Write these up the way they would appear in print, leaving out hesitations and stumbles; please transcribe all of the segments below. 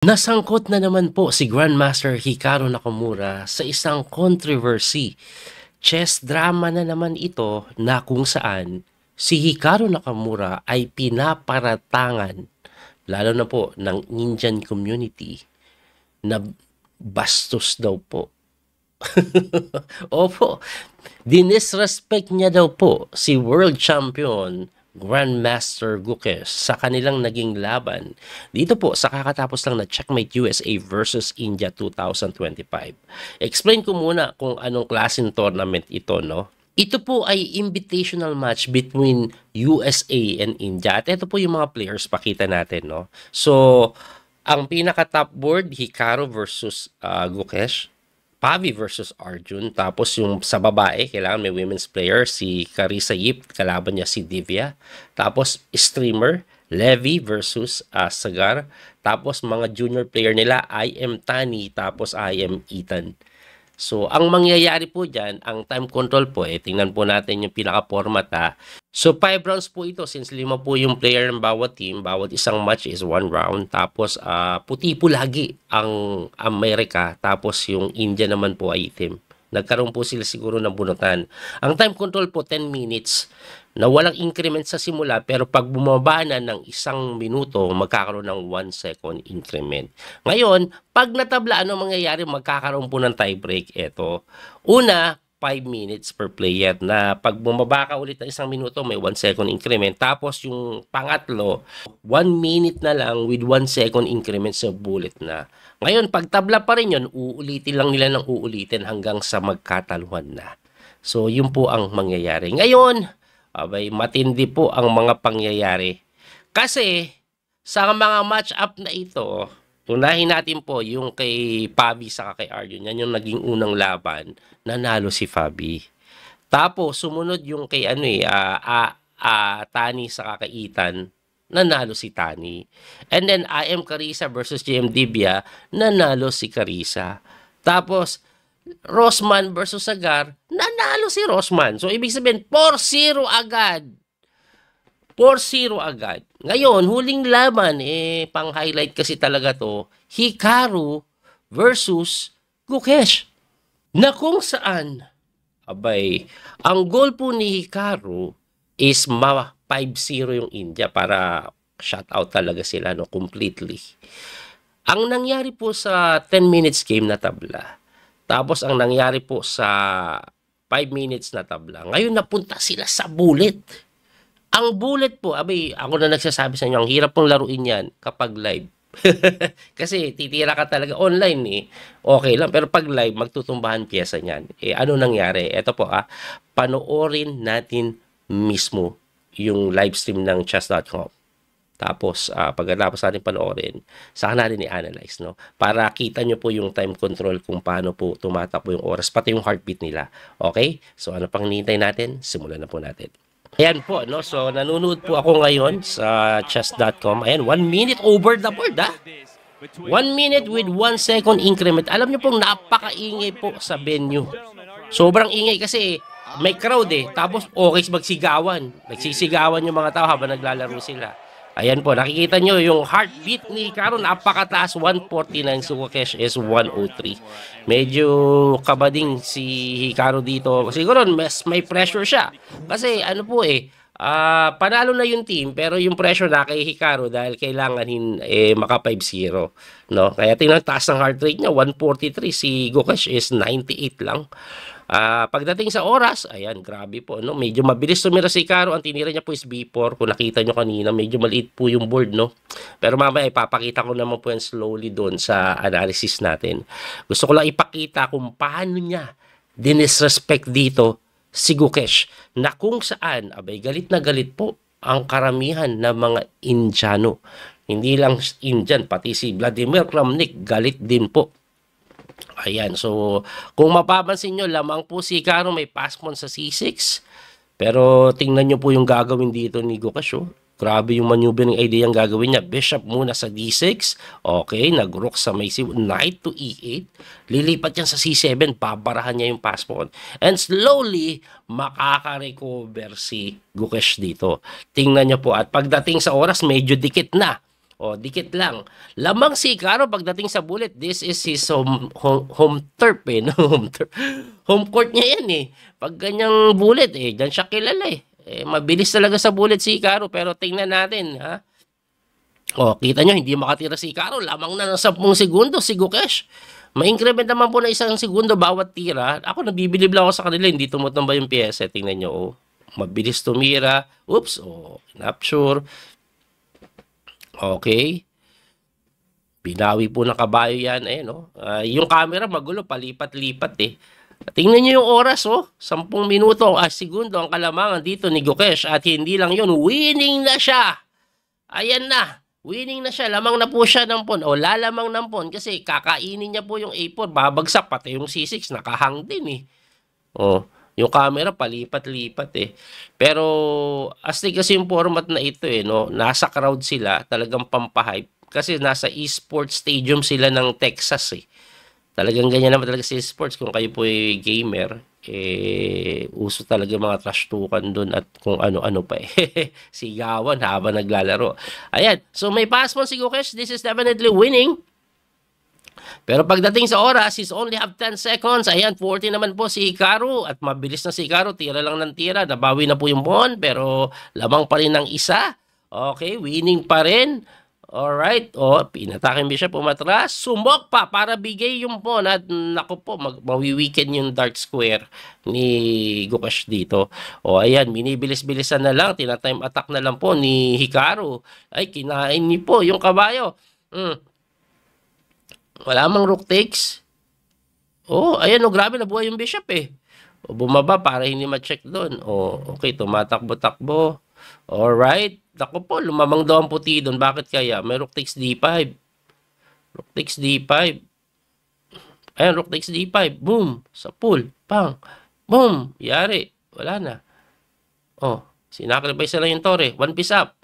Nasangkot na naman po si Grandmaster Hikaru Nakamura sa isang controversy. Chess drama na naman ito na kung saan si Hikaru Nakamura ay pinaparatangan, lalo na po ng Indian community, na bastos daw po. Opo, dinisrespect niya daw po si World Champion Grandmaster Gukesh sa kanilang naging laban dito po sa kakatapos lang na Checkmate USA versus India 2025. Explain ko muna kung anong klaseng tournament ito, no? Ito po ay invitational match between USA and India. At ito po yung mga players, pakita natin, no? So, ang pinaka-top board, Hikaru versus Gukesh. Pavi versus Arjun. Tapos yung sa babae, kailangan may women's player, si Carissa Yip, kalaban niya si Divya. Tapos streamer, Levi versus Sagar. Tapos mga junior player nila, I am Tani, tapos I am Ethan. So, ang mangyayari po dyan, ang time control po, tingnan po natin yung pinaka-format ha. So, 5 rounds po ito since 5 po yung player ng bawat team. Bawat isang match is 1 round. Tapos, puti po lagi ang Amerika. Tapos, yung India naman po ay itim. Nagkaroon po sila siguro ng bunutan. Ang time control po, 10 minutes na walang increment sa simula, pero pag bumaba na ng 1 minuto, magkakaroon ng 1 second increment. Ngayon, pag natabla, ano mangyayari? Magkakaroon po ng tiebreak. Ito, una, 5 minutes per player na pag bumaba ka ulit ng 1 minuto, may 1 second increment. Tapos yung pangatlo, 1 minute na lang with 1 second increment sa bullet na. Ngayon, pag tabla pa rin yun, uulitin lang nila ng uulitin hanggang sa magkataluhan na. So, yun po ang mangyayari. Ngayon, abay, matindi po ang mga pangyayari. Kasi, sa mga match-up na ito, unahin natin po yung kay Fabi sa kay Arjun. Yan yung naging unang laban. Nanalo si Fabi. Tapos, sumunod yung kay Tani sa kay Ethan. Nanalo si Tani. And then, I am Carissa versus JM Divya. Nanalo si Carissa. Tapos, Rosman versus Sagar. Nanalo si Rosman. So, ibig sabihin, 4-0 agad. 4-0 agad. Ngayon, huling laban, pang-highlight kasi talaga to, Hikaru versus Gukesh. Na kung saan, abay, ang goal po ni Hikaru is 5-0 yung India para shut out talaga sila, no, completely. Ang nangyari po sa 10 minutes game na tabla, tapos ang nangyari po sa 5 minutes na tabla, ngayon napunta sila sa bullet. Ang bullet po, abay, ako na nagsasabi sa inyo, ang hirap pong laruin yan kapag live. Kasi titira ka talaga online okay lang, pero pag live, magtutumbahan pyesa niyan. Ano nangyari? Ito po panoorin natin mismo yung live stream ng chess.com. Tapos, pagkatapos natin panoorin, saka natin i-analyze, no? Para kita nyo po yung time control kung paano po tumatakbo yung oras, pati yung heartbeat nila. Okay? So, ano pang hinihintay natin? Simulan na po natin. Ayan po, no? So, nanonood po ako ngayon sa chess.com. Ayan, 1 minute over the board, 1 minute with 1 second increment. Alam nyo pong napakaingay po sa venue. Sobrang ingay kasi may crowd Tapos, okay magsigawan. Nagsisigawan yung mga tao habang naglalaro sila. Ayan po, nakikita nyo yung heartbeat ni Hikaru, napakataas, 149, si Gukesh is 103. Medyo kabading si Hikaru dito. Siguro, may pressure siya. Kasi ano po panalo na yung team, pero yung pressure na kay Hikaru dahil kailangan maka 5-0. No? Kaya tingnan, taas ng heart rate niya, 143. Si Gukesh is 98 lang. Pagdating sa oras, ayan, grabe po, no? Medyo mabilis tumira si Hikaru. Ang tinira niya po is B4. Kung nakita nyo kanina, medyo maliit po yung board, no? Pero mamaya, ipapakita ko naman po yan slowly doon sa analysis natin. Gusto ko lang ipakita kung paano niya dinisrespect dito si Gukesh, na kung saan, abay, galit na galit po ang karamihan ng mga Indiano. Hindi lang Indian, pati si Vladimir Kramnik, galit din po. Ayan, so kung mapapansin nyo, lamang po si Hikaru may pass pawn sa C6. Pero tingnan nyo po yung gagawin dito ni Gukesh. Grabe yung maneuvering idea yung gagawin niya. Bishop muna sa D6. Okay, nag-rook sa may knight to E8. Lilipat yan sa C7. Babarahan niya yung pass pawn. And slowly, makaka-recover si Gukesh dito. Tingnan nyo po. At pagdating sa oras, medyo dikit na. O, dikit lang. Lamang si Hikaru pagdating sa bullet. This is his home turf eh. No? Home court niya yan eh. Pag ganyang bullet eh, dyan siya kilala eh. Mabilis talaga sa bullet si Hikaru. Pero tingnan natin ha. O, kita nyo, hindi makatira si Hikaru. Lamang na ng 10 segundo si Gukesh. Ma-increment naman po na 1 segundo bawat tira. Ako, nabibilib lang ako sa kanila. Hindi tumutumba yung pyesa. Tingnan nyo, oh. Mabilis tumira. Oops, oh, capture. Okay. Binawi po ng kabayo yan. Eh, no? Yung camera, magulo. Palipat-lipat eh. Tingnan nyo yung oras, oh. 10 minuto, segundo ang kalamangan dito ni Gukesh. At hindi lang yun, winning na siya. Ayan na. Winning na siya, lamang na po siya ng pawn o lalamang ng pawn kasi kakainin niya po yung A4, babagsak pati yung C6, nakahang din eh. Oh, yung camera palipat-lipat eh. Pero astig kasi yung format na ito eh, no? Nasa crowd sila, talagang pampahype kasi nasa esports stadium sila ng Texas eh. Talagang ganyan naman talaga sa esports kung kayo po ay gamer. Uso talaga mga trash talkan doon at kung ano-ano pa eh. Sigawan habang naglalaro. Ayan. So may pass mo si Gukesh. This is definitely winning. Pero pagdating sa oras, he's only have 10 seconds. Ayan, 40 naman po si Hikaru. At mabilis na si Hikaru. Tira lang ng tira. Nabawi na po yung pawn. Pero lamang pa rin ng isa. Okay, winning pa rin. Alright, pinatakin bishop, umatras, sumok pa para bigay yung pawn at naku po, mawiweekend yung dark square ni Gukesh dito. Ayan, binibilis-bilisan na lang, tinatime attack na lang po ni Hikaru. Ay, kinain niyo po yung kabayo. Wala mang rook takes. Ayan, grabe, nabuhay yung bishop eh. Bumaba para hindi ma-check doon. Okay, tumatakbo-takbo. Alright. Ako po, lumamang daw ang puti doon. Bakit kaya? May rook takes d5. Rook takes d5. Ayan, rook takes d5. Boom. Sa pool. Pang. Boom. Yari. Wala na. Sinacrifice na lang yung tore. One piece up.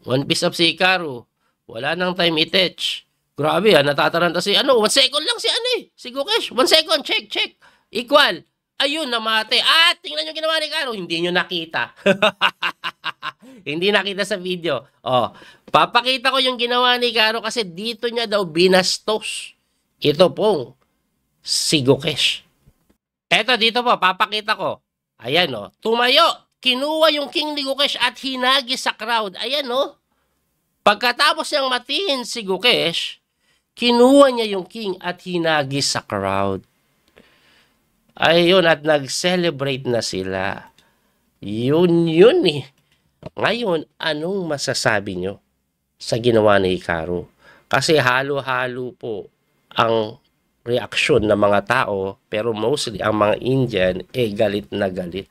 One piece up si Hikaru. Wala nang time i-touch. Grabe natataranta si 1 second lang si Gukesh. 1 second. Check. Equal. Ayun, namate. Tingnan nyo ginawa ni Hikaru. Hindi nyo nakita. Hindi nakita sa video. Papakita ko yung ginawa ni Hikaru kasi dito niya daw binastos. Ito pong si Gukesh. Eto, dito po, papakita ko. Ayan, tumayo. Kinuha yung king ni Gukesh at hinagi sa crowd. Ayan, Pagkatapos niyang matiin si Gukesh, kinuha niya yung king at hinagi sa crowd. Ayun, at nag-celebrate na sila. Yun eh. Ngayon, anong masasabi nyo sa ginawa ni Hikaru? Kasi halo-halo po ang reaksyon ng mga tao, pero mostly ang mga Indian, galit na galit.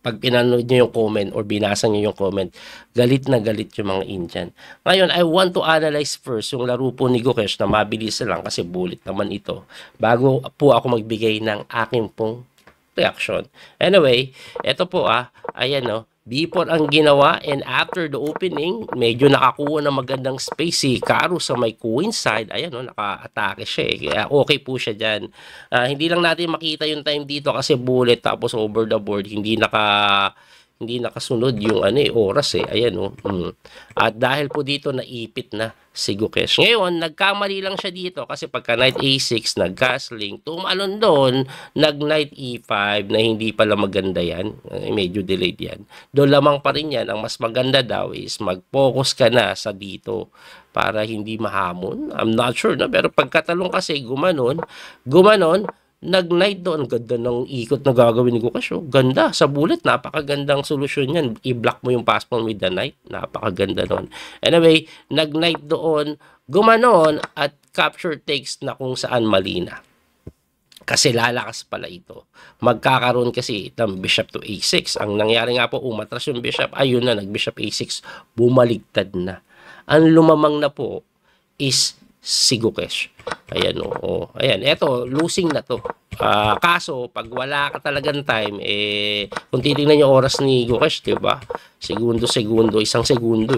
Pag pinanood nyo yung comment or binasa nyo yung comment, galit na galit yung mga Indian. Ngayon, I want to analyze first yung laro po ni Gukesh na mabilis lang kasi bullet naman ito bago po ako magbigay ng aking pong reaction. Anyway, ito po ayan before ang ginawa and after the opening, medyo nakakuha ng magandang space si Hikaru sa may queen side. Ayan naka-atake siya Kaya okay po siya dyan. Hindi lang natin makita yung time dito kasi bullet tapos over the board. Hindi nakasunod yung oras Ayan At dahil po dito naipit na si Gukesh. Ngayon, nagkamali lang siya dito kasi pagka knight a6, nag-castling, tumalon doon, nag-knight e5 na hindi pala maganda yan. Medyo delayed yan. Doon lamang pa rin yan. Ang mas maganda daw is mag-focus ka na sa dito para hindi mahamon. I'm not sure pero pagkatalong kasi gumanon, nag-knight doon. Ganda ng ikot na gagawin ni Gukesh. Ganda. Sa bullet, napakagandang solusyon yan. I-block mo yung pass pawn with the knight. Napakaganda doon. Anyway, nag-knight doon, gumanon, at capture takes na kung saan mali na. Kasi lalakas pala ito. Magkakaroon kasi ng bishop to a6. Ang nangyari nga po, umatras yung bishop. Ayun na, nag-bishop a6. Bumaligtad na. Ang lumamang na po is si Gukesh. Ayan Ayan, eto, losing na to. Kaso, pag wala ka talagang time, kung titignan yung oras ni Gukesh, diba? Segundo, 1 segundo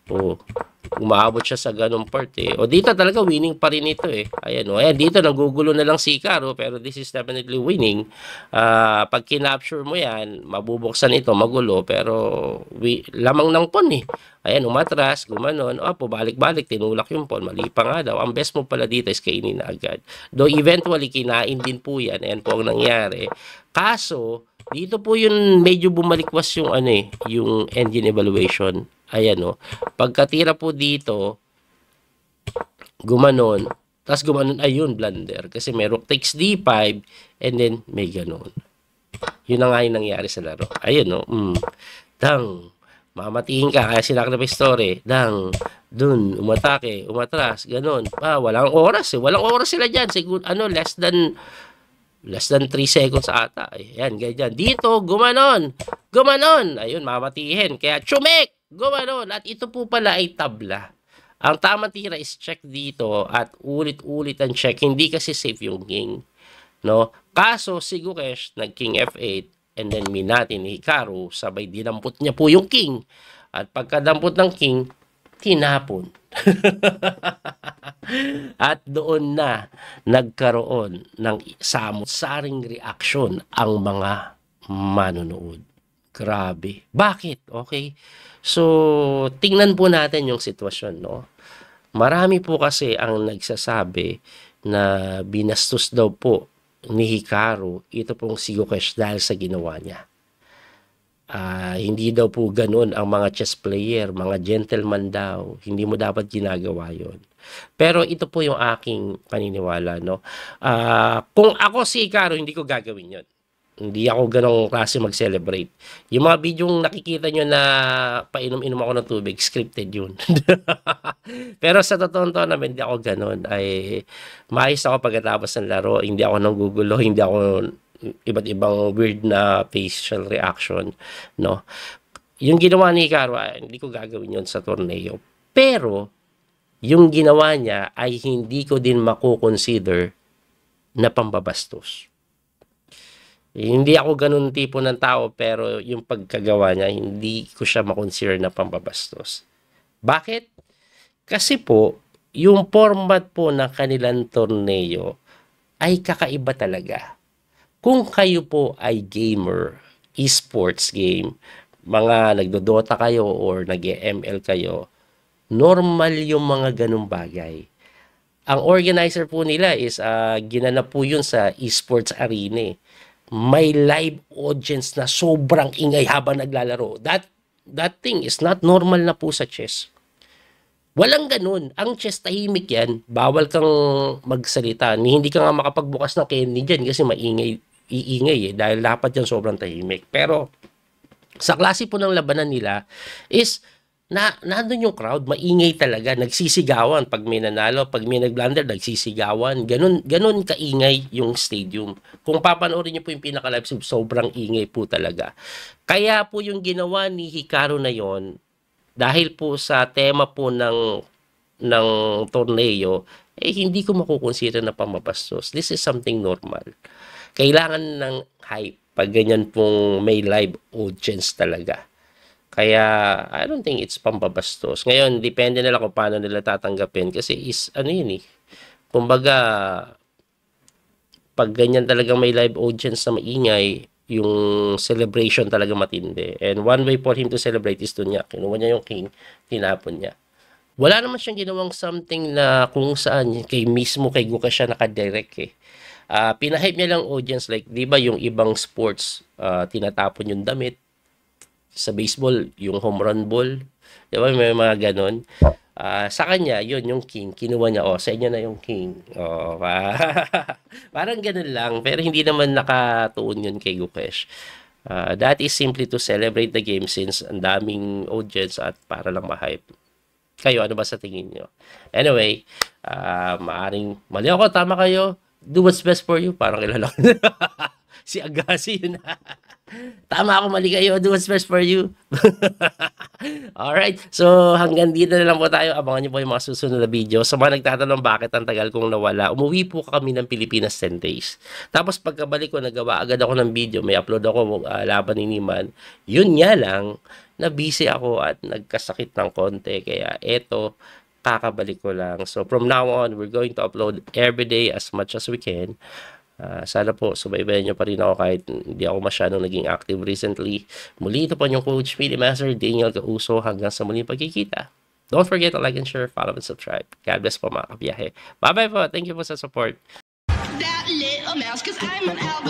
Oh, umaabot siya sa ganung part eh. O dito talaga winning pa rin ito eh. Ayan o. Ayan dito nagugulo na lang si Icaro pero this is definitely winning. Pag kinapture mo yan, mabubuksan ito, magulo pero lamang ng pawn eh. Ayan, umatras, gumanon. O, balik-balik, tinulak yung pawn. Mali pa nga daw. Ang best mo pala dito is kainin na agad. Though eventually, kinain din po yan. Ayan po ang nangyari. Kaso, dito po yun medyo bumalikwas yung ano eh, yung engine evaluation. Ayan o. Pagkatira po dito, gumanon. Tapos gumanon, ayun, blunder. Kasi may rook takes d5 and then may ganon. Yun na nga yung nangyari sa laro. Ayun o. Dang. Mamatiin ka. Kaya sinacrifice story. Dang. Dun. Umatake. Umatras. Ganon. Walang oras eh. Walang oras sila dyan. Siguro, less than 3 seconds ata. Ayan, ganyan. Dito, gumanon. Gumanon. Ayun, mamatihin. Kaya, chumek! Gumanon. At ito po pala ay tabla. Ang tamang tira is check dito at ulit-ulit ang check. Hindi kasi safe yung king. No? Kaso, si Gukesh, nag-king f8 and then minati ni Hikaru, sabay dinampot niya po yung king. At pagkadampot ng king, tinapon. At doon na nagkaroon ng samot-saring reaksyon ang mga manonood. Grabe. Bakit? Okay. So, tingnan po natin yung sitwasyon, no? Marami po kasi ang nagsasabi na binastos daw po ni Hikaru ito pong si Gukesh dahil sa ginawa niya. Hindi daw po ganun ang mga chess player, mga gentleman daw. Hindi mo dapat ginagawa yon. Pero ito po yung aking paniniwala, no? Kung ako si Hikaru, hindi ko gagawin yon. Hindi ako ganong klase mag-celebrate. Yung mga bidyong nakikita nyo na painom-inom ako ng tubig, scripted yun. Pero sa totoo naman, hindi ako ganon. Ay, maayos ako pagkatapos ng laro. Hindi ako nanggugulo, hindi ako iba't ibang weird na facial reaction, no? Yung ginawa ni Hikaru, hindi ko gagawin yun sa torneo. Pero, yung ginawa niya ay hindi ko din mako-consider na pambabastos. Hindi ako ganun tipo ng tao pero yung pagkagawa niya, hindi ko siya makonsider na pambabastos. Bakit? Kasi po, yung format po ng kanilang torneo ay kakaiba talaga. Kung kayo po ay gamer, esports game, mga nagdodota kayo or nag-ML kayo, normal yung mga ganung bagay. Ang organizer po nila is ginanap po yun sa esports arena. May live audience na sobrang ingay habang naglalaro. That thing is not normal na po sa chess. Walang ganun. Ang chess tahimik yan. Bawal kang magsalita. Hindi ka nga makapagbukas ng candy dyan kasi iingay eh. Dahil dapat yan sobrang tahimik. Pero sa klase po ng labanan nila is nandun yung crowd, maingay talaga, nagsisigawan pag may nanalo, pag may nagblunder, nagsisigawan, ganun kaingay yung stadium. Kung papanoorin niyo po yung pinaka-live stream, sobrang ingay po talaga. Kaya po yung ginawa ni Hikaru na yon, dahil po sa tema po ng torneo, hindi ko makukonsider na pamabastos. This is something normal. Kailangan ng hype pag ganyan pong may live audience talaga. Kaya, I don't think it's pambabastos. Ngayon, depende na lang kung paano nila tatanggapin. Kasi yun eh. Kumbaga, pag ganyan talagang may live audience na maingay, yung celebration talaga matindi. And one way for him to celebrate is doon niya. Kinuha niya yung king, tinapon niya. Wala naman siyang ginawang something na kung saan kay Gukesh siya nakadirect eh. Pinahype niya lang audience like, di ba yung ibang sports, tinatapon yung damit. Sa baseball, yung home run ball. Di ba? May mga ganon. Sa kanya, yun, yung king. Kinuha niya, sa inyo na yung king. Parang ganon lang. Pero hindi naman nakatuon yun kay Gukesh. That is simply to celebrate the game since ang daming audience at para lang ma-hype. Kayo, ano ba sa tingin nyo? Anyway, maaring mali ako, tama kayo. Do what's best for you. Parang kilala ko. Si Agassi yun. Tama ako, mali kayo. Do what's best for you. Alright. So, hanggang dito na lang po tayo. Abangan nyo po yung mga susunod na video. Sa mga nagtatanong bakit ang tagal kong nawala, umuwi po kami ng Pilipinas 10 days. Tapos pagkabalik ko, nagawa agad ako ng video. May upload ako laban ni Niman. Yun nga lang, na busy ako at nagkasakit ng konti. Kaya eto, kakabalik ko lang. So from now on, we're going to upload every day as much as we can. Sana po subaybayan nyo pa rin ako kahit hindi ako masyadong naging active recently. Muli ito po yung Coach Media Master Daniel Causo. Hanggang sa muling pagkikita. Don't forget to like and share, follow and subscribe. God bless po mga kabiyahe. Bye-bye po. Thank you po sa support. That little mouse, 'cause I'm an album.